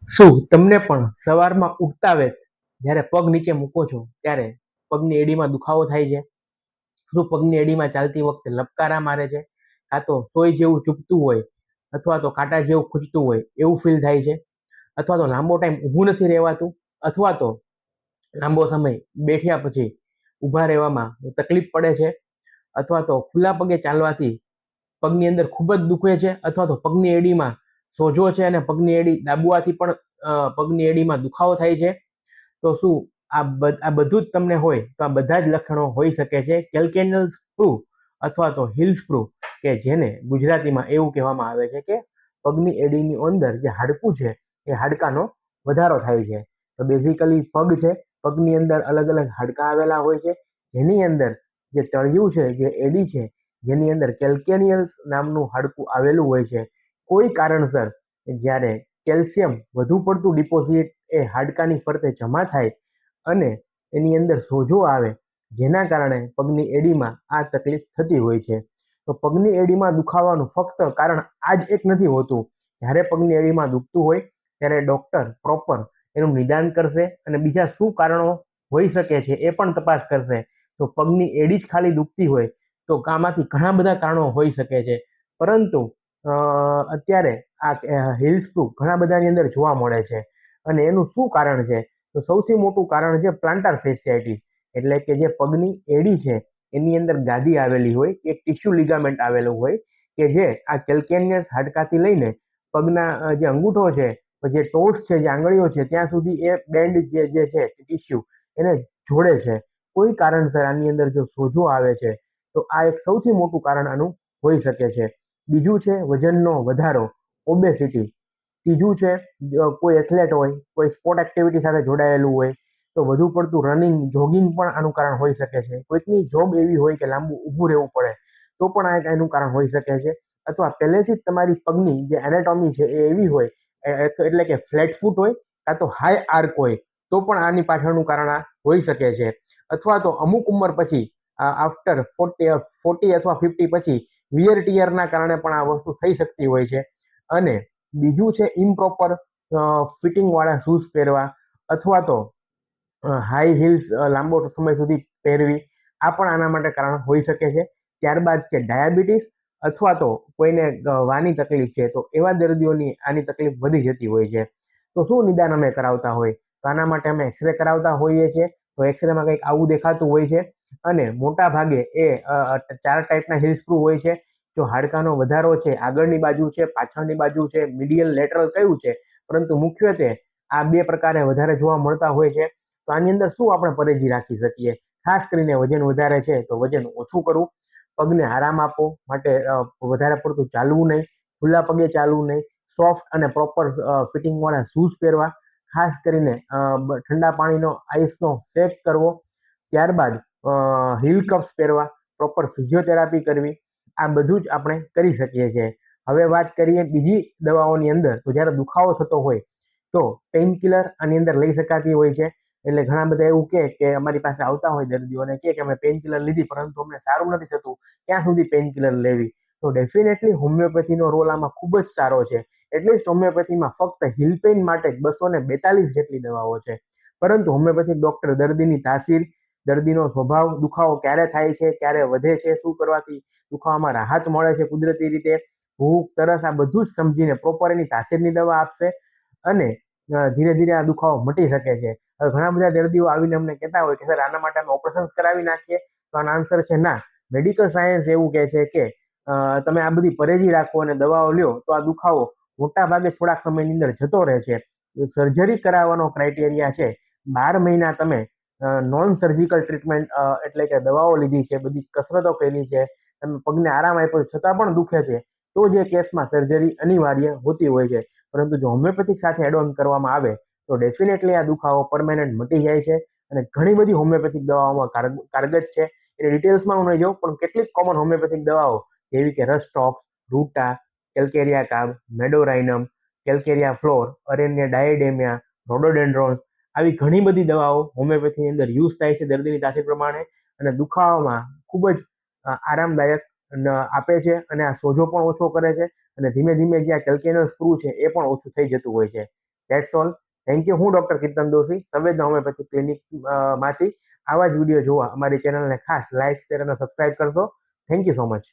શું તમને પણ સવારમાં ઉઠતા વેત જ્યારે પગ નીચે મૂકો છો ત્યારે પગની એડીમાં દુખાવો થાય છે? શું પગની એડીમાં ચાલતી વખતે લપકારા મારે છે? કાં તો સોય જેવું ચૂપતું હોય અથવા તો કાંટા જેવું ખૂંચતું હોય એવું ફીલ થાય છે? અથવા તો લાંબો ટાઈમ ઊભું નથી રહેવાતું, અથવા તો લાંબો સમય બેઠ્યા પછી ઊભા રહેવામાં તકલીફ પડે છે, અથવા તો ખુલ્લા પગે ચાલવાથી પગની અંદર ખૂબ જ દુખે છે, અથવા તો પગની એડીમાં સોજો છે અને પગની એડી દાબવાથી પણ પગની એડીમાં દુખાવો થાય છે. તો શું આ બધું જ તમને હોય તો આ બધા જ લક્ષણો હોઈ શકે છે કેલ્કેનિયલ સ્ક્રૂ અથવા તો હીલ સ્ક્રૂ, કે જેને ગુજરાતીમાં એવું કહેવામાં આવે છે કે પગની એડીની અંદર જે હાડકું છે એ હાડકાનો વધારો થાય છે. તો બેઝિકલી પગ છે, પગની અંદર અલગ અલગ હાડકા આવેલા હોય છે, જેની અંદર જે તળિયું છે, જે એડી છે, જેની અંદર કેલ્કેનિયલ્સ નામનું હાડકું આવેલું હોય છે. કોઈ કારણસર જ્યારે કેલ્શિયમ વધુ પડતું ડિપોઝિટ એ હાડકાની ફરતે જમા થાય અને એની અંદર સોજો આવે, જેના કારણે પગની એડીમાં આ તકલીફ થતી હોય છે. તો પગની એડીમાં દુખાવાનું ફક્ત કારણ આ જ એક નથી હોતું. જ્યારે પગની એડીમાં દુખતું હોય ત્યારે ડૉક્ટર પ્રોપર એનું નિદાન કરશે અને બીજા શું કારણો હોઈ શકે છે એ પણ તપાસ કરશે. તો પગની એડી જ ખાલી દુખતી હોય તો આમાંથી ઘણા બધા કારણો હોઈ શકે છે, પરંતુ અત્યારે આ હીલ સ્ક્રૂ ઘણા બધાની અંદર જોવા મળે છે. અને એનું શું કારણ છે? તો સૌથી મોટું કારણ છે પ્લાન્ટાર ફેસિયાઇટિસ, એટલે કે જે પગની એડી છે એની અંદર ગાદી આવેલી હોય, એક ટિશ્યુ લિગામેન્ટ આવેલું હોય, કે જે આ કેલ્કેનિયસ હાડકાથી લઈને પગના જે અંગૂઠો છે, જે ટોસ છે, જે આંગળીઓ છે, ત્યાં સુધી એ બેન્ડ જે છે ટિશ્યુ એને જોડે છે. કોઈ કારણસર આની અંદર જો સોજો આવે છે તો આ એક સૌથી મોટું કારણ આનું હોઈ શકે છે. બીજું છે વજનનો વધારો, ઓબેસિટી. ત્રીજું છે કોઈ એથ્લેટ હોય, કોઈ સ્પોર્ટ એક્ટિવિટી સાથે જોડાયેલું હોય તો વધુ પડતું રનિંગ, જોગિંગ પણ આનું કારણ હોઈ શકે છે. કોઈકની જોબ એવી હોય કે લાંબુ ઊભું રહેવું પડે તો પણ આ એક એનું કારણ હોઈ શકે છે. અથવા પહેલેથી જ તમારી પગની જે એનાટોમી છે એ એવી હોય, એટલે કે ફ્લેટ ફૂટ હોય કાં તો હાઈ આર્ક હોય, તો પણ આની પાછળનું કારણ આ હોઈ શકે છે. અથવા તો અમુક ઉંમર પછી આફ્ટર 40 અથવા 50 પછી વિયર ટિયરના કારણે પણ આ વસ્તુ થઈ શકતી હોય છે. અને બીજું છે ઇમ્પ્રોપર ફિટિંગવાળા શૂઝ પહેરવા, અથવા તો હાઈ હીલ્સ લાંબો સમય સુધી પહેરવી, આ પણ આના માટે કારણ હોઈ શકે છે. ત્યારબાદ છે ડાયાબિટીસ, અથવા તો કોઈને વાની તકલીફ છે તો એવા દર્દીઓની આની તકલીફ વધી જતી હોય છે. તો શું નિદાન અમે કરાવતા હોય? તો આના માટે અમે એક્સરે કરાવતા હોઈએ છીએ. તો એક્સરેમાં કંઈક આવું દેખાતું હોય છે. અને મોટા ભાગે એ 4 ટાઈપના હીલ સ્ક્રૂ હોય છે. જો હાડકાનો વધારો છે, આગળની બાજુ છે, પાછળની બાજુ છે, મીડિયલ લેટરલ કયું છે, પરંતુ મુખ્યત્વે આ 2 પ્રકારે વધારે જોવા મળતા હોય છે. તો આની અંદર શું આપણે પરેજી રાખી શકીએ? ખાસ કરીને વજન વધારે છે તો વજન ઓછું કરવું, પગને આરામ આપવો માટે વધારે પડતું ચાલવું નહીં, ખુલ્લા પગે ચાલવું નહીં, સોફ્ટ અને પ્રોપર ફિટિંગવાળા શૂઝ પહેરવા, ખાસ કરીને ઠંડા પાણીનો આઈસનો શેક કરવો, ત્યારબાદ હીલ કપ્સ પહેરવા, પ્રોપર ફિઝિયોથેરાપી કરવી, આ બધું જ આપણે કરી શકીએ છીએ. હવે વાત કરીએ બીજી દવાઓની અંદર, તો જ્યારે દુખાવો થતો હોય તો પેઇન કિલર આની અંદર લઈ શકાતી હોય છે. એટલે ઘણા બધા એવું કે અમારી પાસે આવતા હોય દર્દીઓને કે અમે પેઇન કિલર લીધી પરંતુ અમને સારું નથી થતું, ક્યાં સુધી પેઇન કિલર લેવી? તો ડેફિનેટલી હોમિયોપેથીનો રોલ આમાં ખૂબ જ સારો છે. એટલીસ્ટ હોમિયોપેથીમાં ફક્ત હીલ પેઇન માટે જ 242 જેટલી દવાઓ છે. પરંતુ હોમિયોપેથિક ડોક્ટર દર્દીની તાસીર, દર્દીનો સ્વભાવ, દુખાવો ક્યારે થાય છે, ક્યારે વધે છે, શું કરવાથી દુખાવામાં રાહત મળે છે કુદરતી રીતે, ભૂખ, તરસ, આ બધું જ સમજીને પ્રોપર એની તાસીરની દવા આપશે. અને ધીરે ધીરે આ દુખાવો મટી શકે છે. હવે ઘણા બધા દર્દીઓ આવીને અમને કહેતા હોય કે સર આના માટે અમે ઓપરેશન કરાવી નાખીએ, તો આનો આન્સર છે ના. મેડિકલ સાયન્સ એવું કહે છે કે તમે આ બધી પરેજી રાખો અને દવાઓ લ્યો તો આ દુખાવો મોટા ભાગે થોડાક સમયની અંદર જતો રહે છે. સર્જરી કરાવવાનો ક્રાઇટેરિયા છે 12 મહિના તમે નોન સર્જિકલ ટ્રીટમેન્ટ, એટલે કે દવાઓ લીધી છે, બધી કસરતો કરી છે, તમે પગને આરામ આપ્યો છતાં પણ દુખે છે, તો જે કેસમાં સર્જરી અનિવાર્ય હોતી હોય છે. પરંતુ જો હોમિયોપેથિક સાથે એડ ઓન કરવામાં આવે તો ડેફિનેટલી આ દુખાવો પરમેનન્ટ મટી જાય છે. અને ઘણી બધી હોમિયોપેથિક દવાઓમાં કારગત છે. એ ડિટેલ્સમાં હું નહીં જાઉં, પણ કેટલીક કોમન હોમિયોપેથિક દવાઓ જેવી કે રસ્ટોક્સ, રૂટા, કેલ્કેરિયા કાબ, મેડોરાઇનમ, કેલ્કેરિયા ફ્લોર, અરેનિયા ડાયડેમિયા, રોડોડેન્ડ્રોન્સ, આવી ઘણી બધી દવાઓ હોમિયોપેથીની અંદર યુઝ થાય છે દર્દીની તાસીર પ્રમાણે, અને દુખાવામાં ખૂબ જ આરામદાયક આપે છે, અને આ સોજો પણ ઓછો કરે છે. અને ધીમે ધીમે જે આ કેલ્કેનિયલ સ્ક્રૂ છે એ પણ ઓછું થઈ જતું હોય છે. That's all. Thank you. હું ડોક્ટર કીર્તન દોશી, સંવેદના હોમિયોપેથિક ક્લિનિક માંથી. આવા જ વિડીયો જોવા અમારી ચેનલને ખાસ લાઇક, શેર અને સબસ્ક્રાઇબ કરશો. Thank you so much.